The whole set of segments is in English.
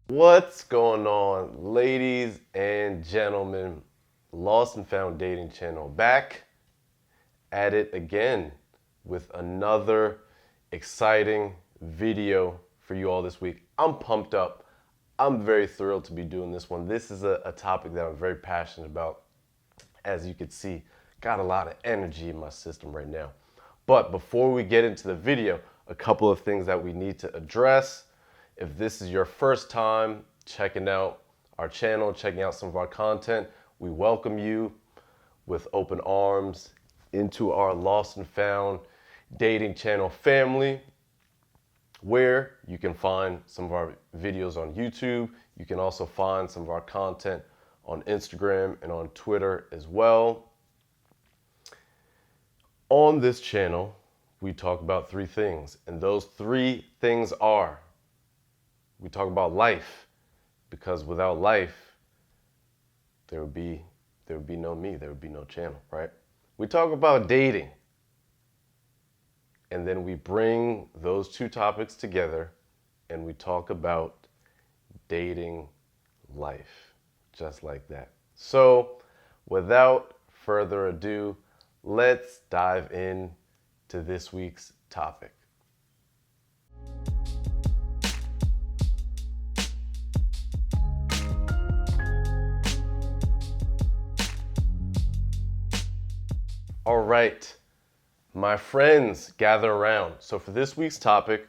What's going on, ladies and gentlemen? Lost and Found Dating Channel back at it again with another exciting video for you all this week. I'm pumped up. I'm very thrilled to be doing this one. This is a topic that I'm very passionate about. As you can see, got a lot of energy in my system right now. But before we get into the video, a couple of things that we need to address. If this is your first time checking out our channel, checking out some of our content, we welcome you with open arms into our Lost and Found Dating Channel family, where you can find some of our videos on YouTube. You can also find some of our content on Instagram and on Twitter as well. On this channel, we talk about three things, and those three things are: we talk about life, because without life, there would be no me, there would be no channel, right? We talk about dating, and then we bring those two topics together and we talk about dating life, just like that. So, without further ado, let's dive in to this week's topic. All right, my friends, gather around. So for this week's topic,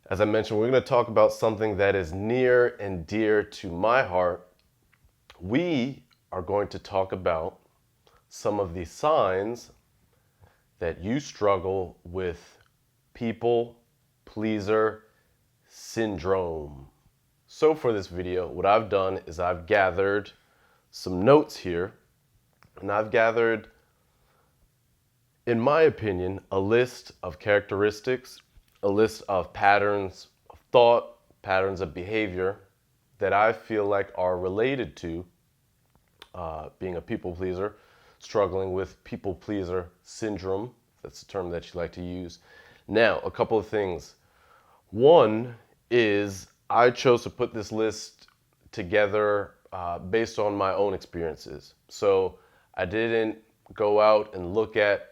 as I mentioned, we're going to talk about something that is near and dear to my heart. We are going to talk about some of the signs that you struggle with people pleaser syndrome. So for this video, what I've done is I've gathered some notes here, and I've gathered, in my opinion, a list of characteristics, a list of patterns of thought, patterns of behavior that I feel like are related to being a people pleaser, struggling with people pleaser syndrome. That's the term that you like to use. Now, a couple of things. One is I chose to put this list together based on my own experiences. So I didn't go out and look at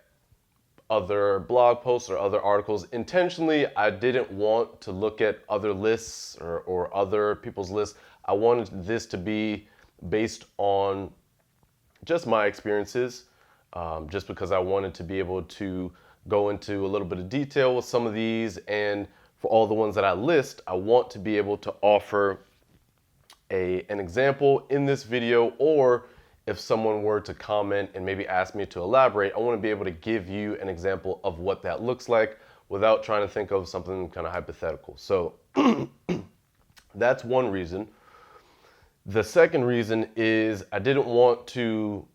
other blog posts or other articles. Intentionally, I didn't want to look at other lists or other people's lists. I wanted this to be based on just my experiences, just because I wanted to be able to go into a little bit of detail with some of these. And for all the ones that I list, I want to be able to offer an example in this video, or if someone were to comment and maybe ask me to elaborate, I want to be able to give you an example of what that looks like without trying to think of something kind of hypothetical. So that's one reason. The second reason is I didn't want to,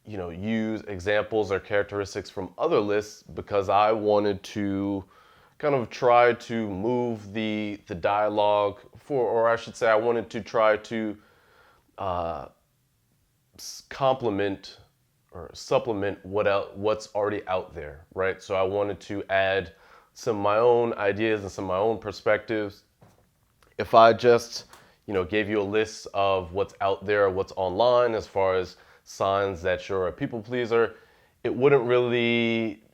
use examples or characteristics from other lists, because I wanted to kind of try to move the dialogue or I should say I wanted to try to complement or supplement what's already out there, right? So I wanted to add some of my own ideas and some of my own perspectives. If I just, gave you a list of what's out there, what's online as far as signs that you're a people pleaser, it wouldn't really,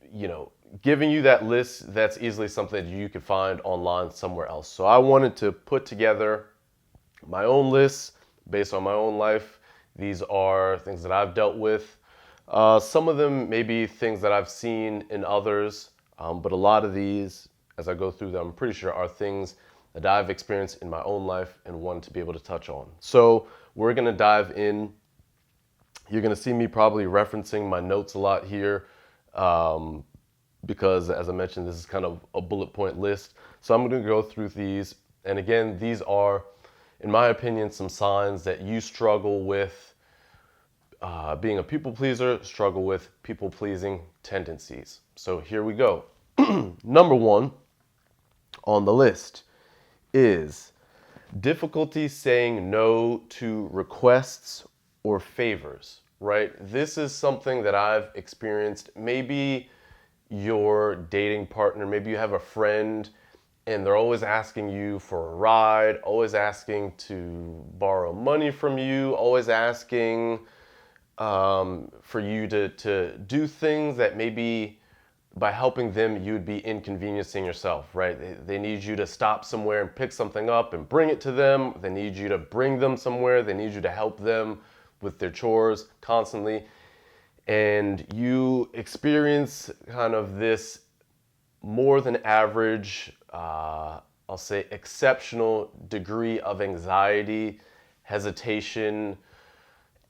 giving you that list, that's easily something that you could find online somewhere else. So I wanted to put together my own lists based on my own life. These are things that I've dealt with. Some of them may be things that I've seen in others, but a lot of these, as I go through them, I'm pretty sure are things that I've experienced in my own life and want to be able to touch on. So we're going to dive in. You're going to see me probably referencing my notes a lot here, because, as I mentioned, this is kind of a bullet point list. So I'm going to go through these. And again, these are, in my opinion, some signs that you struggle with being a people pleaser, struggle with people pleasing tendencies. So here we go. Number one on the list is difficulty saying no to requests or favors, right? This is something that I've experienced. Maybe your dating partner, maybe you have a friend and they're always asking you for a ride, always asking to borrow money from you, always asking for you to do things that maybe by helping them you'd be inconveniencing yourself, right? They need you to stop somewhere and pick something up and bring it to them. They need you to bring them somewhere. They need you to help them with their chores constantly. And you experience kind of this more than average, I'll say exceptional degree of anxiety, hesitation,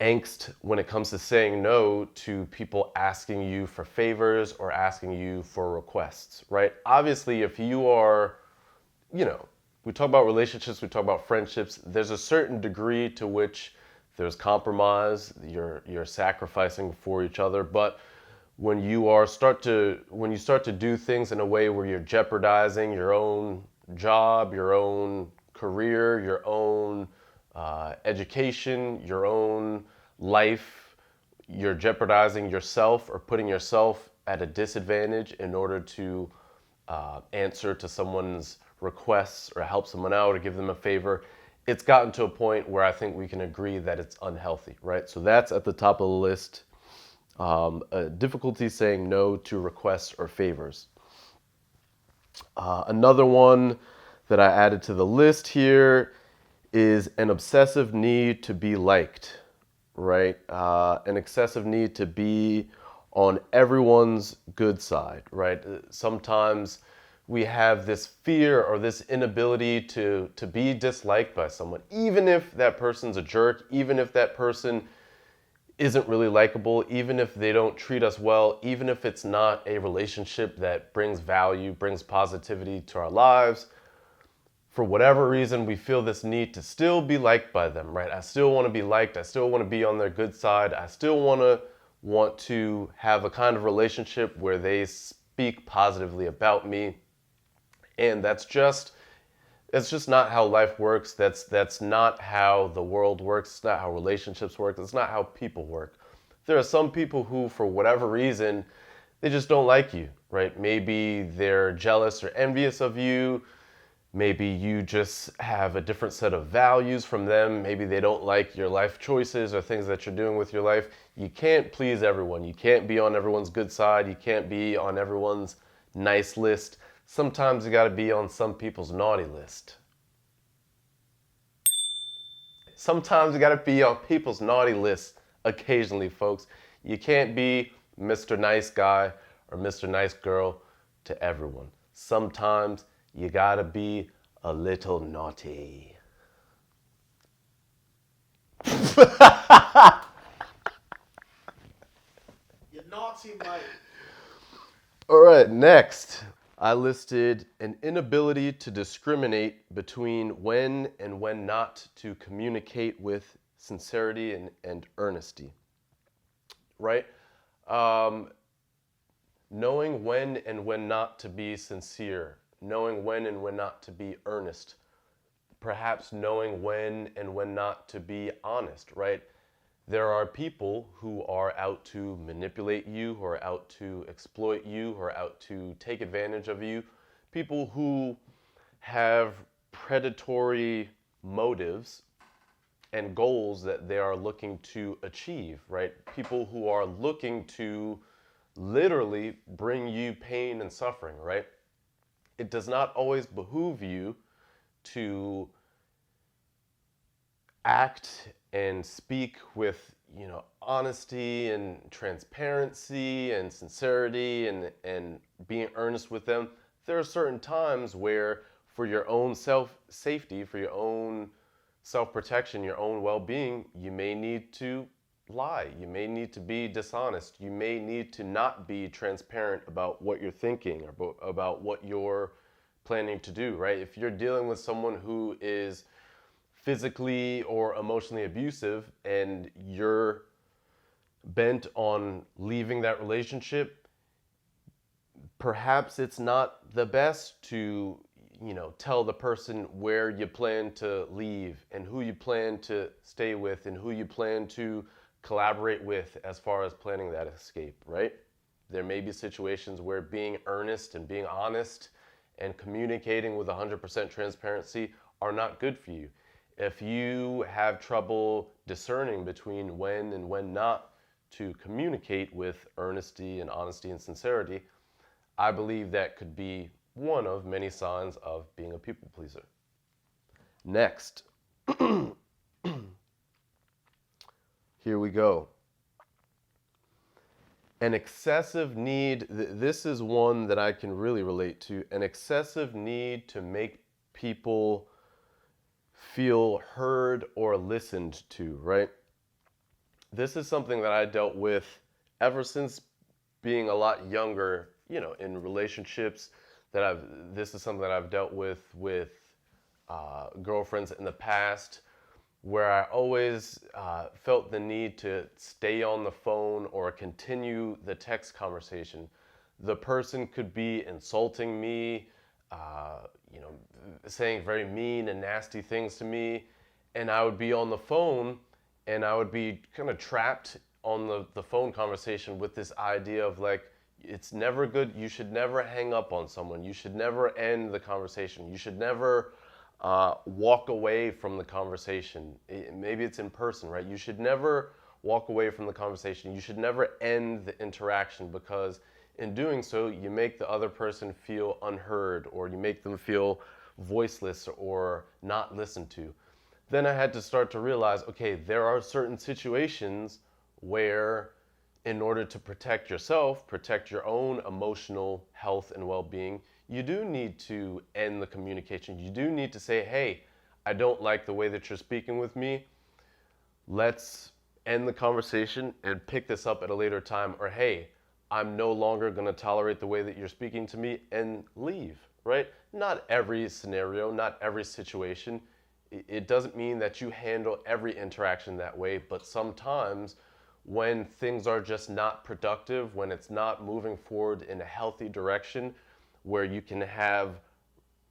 angst when it comes to saying no to people asking you for favors or asking you for requests, right? Obviously, if you are, we talk about relationships, we talk about friendships, there's a certain degree to which there's compromise, you're sacrificing for each other, but when you start to do things in a way where you're jeopardizing your own job, your own career, your own education, your own life, you're jeopardizing yourself or putting yourself at a disadvantage in order to answer to someone's requests or help someone out or give them a favor. It's gotten to a point where I think we can agree that it's unhealthy, right? So that's at the top of the list. Difficulty saying no to requests or favors. Another one that I added to the list here is an obsessive need to be liked, right? An excessive need to be on everyone's good side, right? Sometimes we have this fear or this inability to be disliked by someone, even if that person's a jerk, even if that person isn't really likable, even if they don't treat us well, even if it's not a relationship that brings value, brings positivity to our lives. For whatever reason, we feel this need to still be liked by them, right? I still want to be liked. I still want to be on their good side. I still want to have a kind of relationship where they speak positively about me. And that's just not how life works. That's not how the world works. It's not how relationships work. It's not how people work. There are some people who, for whatever reason, they just don't like you, right? Maybe they're jealous or envious of you. Maybe you just have a different set of values from them. Maybe they don't like your life choices or things that you're doing with your life. You can't please everyone. You can't be on everyone's good side. You can't be on everyone's nice list. Sometimes you got to be on some people's naughty list. Sometimes you got to be on people's naughty list occasionally, folks. You can't be Mr. Nice Guy or Mr. Nice Girl to everyone. Sometimes you got to be a little naughty. You're naughty, mate. All right, next. I listed an inability to discriminate between when and when not to communicate with sincerity and earnesty, right? Knowing when and when not to be sincere, knowing when and when not to be earnest, perhaps knowing when and when not to be honest, right? There are people who are out to manipulate you, who are out to exploit you, who are out to take advantage of you. People who have predatory motives and goals that they are looking to achieve, right? People who are looking to literally bring you pain and suffering, right? It does not always behoove you to act and speak with honesty and transparency and sincerity and being earnest with them. There are certain times where for your own safety, for your own self-protection, your own well-being, you may need to lie. You may need to be dishonest. You may need to not be transparent about what you're thinking or about what you're planning to do, right? If you're dealing with someone who is physically or emotionally abusive and you're bent on leaving that relationship, perhaps it's not the best to tell the person where you plan to leave and who you plan to stay with and who you plan to collaborate with as far as planning that escape, right? There may be situations where being earnest and being honest and communicating with 100% transparency are not good for you. If you have trouble discerning between when and when not to communicate with earnesty and honesty and sincerity, I believe that could be one of many signs of being a people pleaser. Next, here we go. An excessive need, this is one that I can really relate to, an excessive need to make people feel heard or listened to, right? This is something that I dealt with ever since being a lot younger, in relationships this is something that I've dealt with girlfriends in the past, where I always felt the need to stay on the phone or continue the text conversation. The person could be insulting me, saying very mean and nasty things to me, and I would be on the phone and I would be kind of trapped on the phone conversation with this idea of like, it's never good. You should never hang up on someone. You should never end the conversation. You should never walk away from the conversation. Maybe it's in person, right? You should never walk away from the conversation. You should never end the interaction, because in doing so, you make the other person feel unheard, or you make them feel voiceless or not listened to. Then I had to start to realize, okay, there are certain situations where, in order to protect yourself, protect your own emotional health and well-being, you do need to end the communication. You do need to say, hey, I don't like the way that you're speaking with me. Let's end the conversation and pick this up at a later time. Or, hey, I'm no longer going to tolerate the way that you're speaking to me, and leave, right? Not every scenario, not every situation. It doesn't mean that you handle every interaction that way, but sometimes when things are just not productive, when it's not moving forward in a healthy direction, where you can have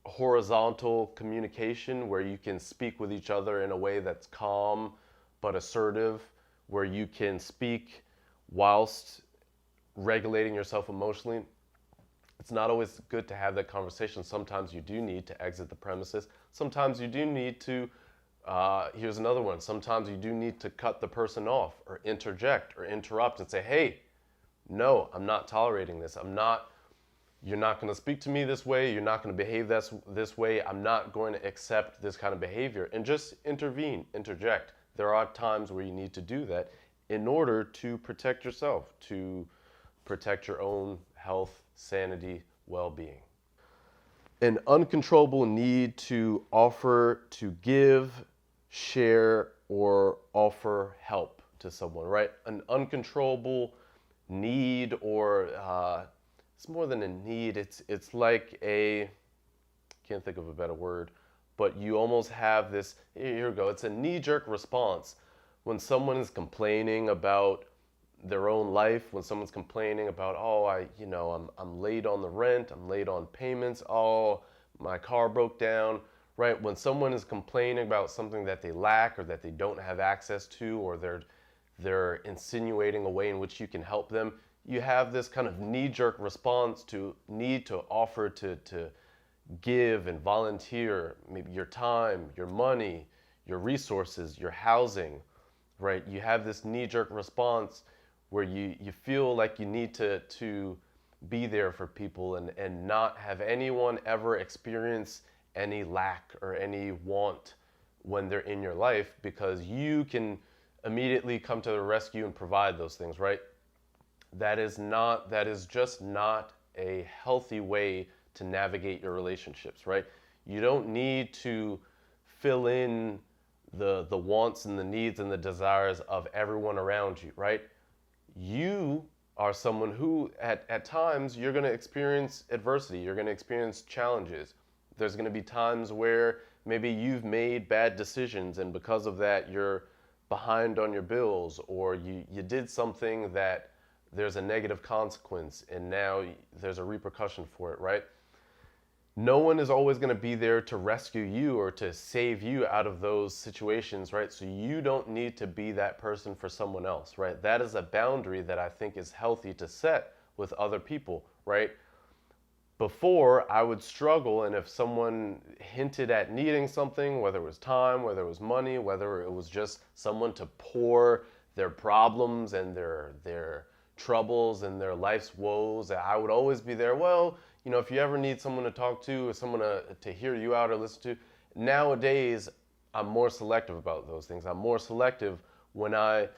horizontal communication, where you can speak with each other in a way that's calm but assertive, where you can speak whilst regulating yourself emotionally, it's not always good to have that conversation. Sometimes you do need to exit the premises. Sometimes you do need to, here's another one. Sometimes you do need to cut the person off or interject or interrupt and say, hey, no, I'm not tolerating this. You're not going to speak to me this way. You're not going to behave this way. I'm not going to accept this kind of behavior. And just intervene, interject. There are times where you need to do that in order to protect yourself, to protect your own health, sanity, well-being. An uncontrollable need to offer, to give, share, or offer help to someone, right? An uncontrollable need, or it's more than a need. It's like a, can't think of a better word, but you almost have this, here we go, it's a knee-jerk response. When someone is complaining about their own life, when someone's complaining about, oh, I'm late on the rent, I'm late on payments, oh, my car broke down, right? When someone is complaining about something that they lack or that they don't have access to, or they're insinuating a way in which you can help them, you have this kind of knee-jerk response to need to offer to give and volunteer, maybe your time, your money, your resources, your housing, right? You have this knee-jerk response where you feel like you need to be there for people and not have anyone ever experience any lack or any want when they're in your life, because you can immediately come to the rescue and provide those things, right? That is just not a healthy way to navigate your relationships, right? You don't need to fill in the wants and the needs and the desires of everyone around you, right? You are someone who at times you're going to experience adversity, you're going to experience challenges. There's going to be times where maybe you've made bad decisions, and because of that you're behind on your bills, or you did something that there's a negative consequence and now there's a repercussion for it, right? No one is always going to be there to rescue you or to save you out of those situations, right? So you don't need to be that person for someone else, right? That is a boundary that I think is healthy to set with other people, right? Before, I would struggle, and if someone hinted at needing something, whether it was time, whether it was money, whether it was just someone to pour their problems and their troubles and their life's woes, I would always be there. Well, if you ever need someone to talk to or someone to hear you out or listen to. Nowadays, I'm more selective about those things. I'm more selective when I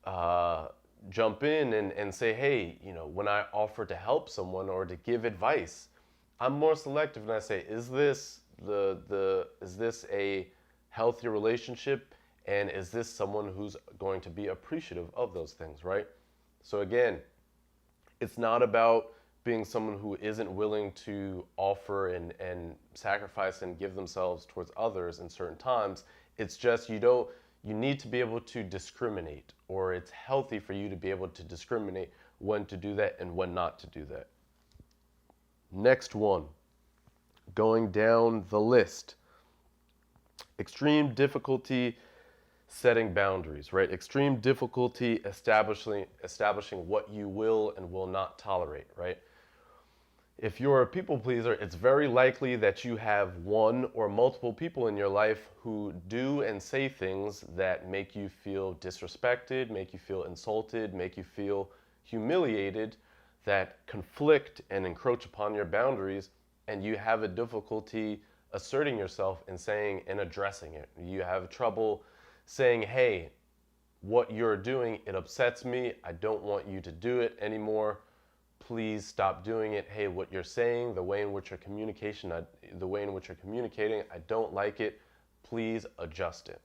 uh, jump in and say, hey, when I offer to help someone or to give advice, I'm more selective and I say, is this is this a healthy relationship, and is this someone who's going to be appreciative of those things, right? So again, it's not about being someone who isn't willing to offer and sacrifice and give themselves towards others in certain times. It's just you need to be able to discriminate, or it's healthy for you to be able to discriminate when to do that and when not to do that. Next one, going down the list. Extreme difficulty setting boundaries, right? Extreme difficulty establishing what you will and will not tolerate, right? If you're a people pleaser, it's very likely that you have one or multiple people in your life who do and say things that make you feel disrespected, make you feel insulted, make you feel humiliated, that conflict and encroach upon your boundaries, and you have a difficulty asserting yourself and saying and addressing it. You have trouble saying, hey, what you're doing, it upsets me. I don't want you to do it anymore. Please stop doing it. Hey, what you're saying, the way in which you're communicating, I don't like it. Please adjust it.